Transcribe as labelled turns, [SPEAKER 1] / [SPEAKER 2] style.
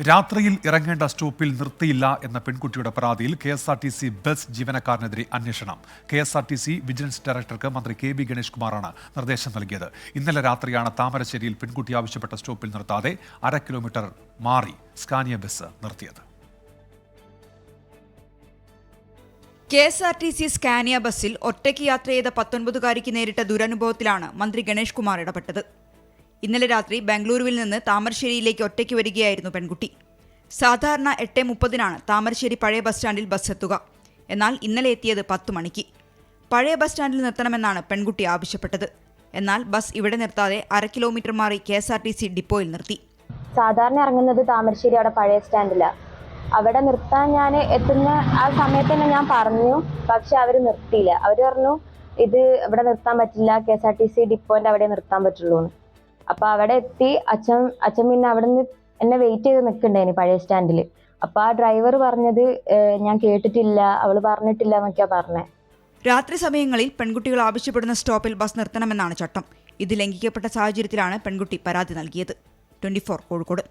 [SPEAKER 1] രാത്രിയിൽ ഇറങ്ങേണ്ട സ്റ്റോപ്പിൽ നിർത്തിയില്ല എന്ന പെൺകുട്ടിയുടെ പരാതിയിൽ KSRTC ബസ് ജീവനക്കാരനെതിരെ അന്വേഷണം. KSRTC വിജിലൻസ് ഡയറക്ടർക്ക് മന്ത്രി KB ഗണേഷ് കുമാറാണ് നിർദ്ദേശം നൽകിയത്. ഇന്നലെ രാത്രിയാണ് താമരശ്ശേരിയിൽ പെൺകുട്ടി ആവശ്യപ്പെട്ട സ്റ്റോപ്പിൽ നിർത്താതെ 1/2 കിലോമീറ്റർ മാറി സ്കാനിയ ബസ് നിർത്തിയത്.
[SPEAKER 2] KSRTC സ്കാനിയ ബസ്സിൽ ഒറ്റയ്ക്ക് യാത്ര ചെയ്ത 19-കാരിക്ക് നേരിട്ട ദുരനുഭവത്തിലാണ് മന്ത്രി ഗണേഷ് കുമാർ ഇടപെട്ടത്. ഇന്നലെ രാത്രി ബംഗളൂരുവിൽ നിന്ന് താമരശ്ശേരിയിലേക്ക് ഒറ്റയ്ക്ക് വരികയായിരുന്നു പെൺകുട്ടി. സാധാരണ 8:30-നാണ് താമരശ്ശേരി പഴയ ബസ് സ്റ്റാൻഡിൽ ബസ് എത്തുക. എന്നാൽ ഇന്നലെ എത്തിയത് 10 മണിക്ക്. പഴയ ബസ് സ്റ്റാൻഡിൽ നിർത്തണമെന്നാണ് പെൺകുട്ടി ആവശ്യപ്പെട്ടത്. എന്നാൽ ബസ് ഇവിടെ നിർത്താതെ 1/2 കിലോമീറ്റർ മാറി KSRTC ഡിപ്പോയിൽ നിർത്തി.
[SPEAKER 3] സാധാരണ ഇറങ്ങുന്നത് താമരശ്ശേരി അവിടെ പഴയ സ്റ്റാൻഡിലാണ്. അവിടെ നിർത്താൻ ഞാൻ എത്തുന്ന ആ സമയത്ത് തന്നെ ഞാൻ പറഞ്ഞു, പക്ഷെ അവർ നിർത്തിയില്ല. അവർ പറഞ്ഞു ഇത് ഇവിടെ നിർത്താൻ പറ്റില്ല, KSRTC ഡിപ്പോന്റെ അവിടെ നിർത്താൻ പറ്റുള്ളൂ. അപ്പൊ അവിടെ എത്തി അച്ഛൻ പിന്നെ അവിടെ നിന്ന് എന്നെ വെയിറ്റ് ചെയ്ത് നിൽക്കണ്ടേനി പഴയ സ്റ്റാൻഡിൽ. അപ്പൊ ആ ഡ്രൈവർ പറഞ്ഞത് ഞാൻ കേട്ടിട്ടില്ല, അവള് പറഞ്ഞിട്ടില്ല എന്നൊക്കെയാ പറഞ്ഞേ.
[SPEAKER 2] രാത്രി സമയങ്ങളിൽ പെൺകുട്ടികൾ ആവശ്യപ്പെടുന്ന സ്റ്റോപ്പിൽ ബസ് നിർത്തണമെന്നാണ് ചട്ടം. ഇത് ലംഘിക്കപ്പെട്ട സാഹചര്യത്തിലാണ് പെൺകുട്ടി പരാതി നൽകിയത്. 24 കോഴിക്കോട്.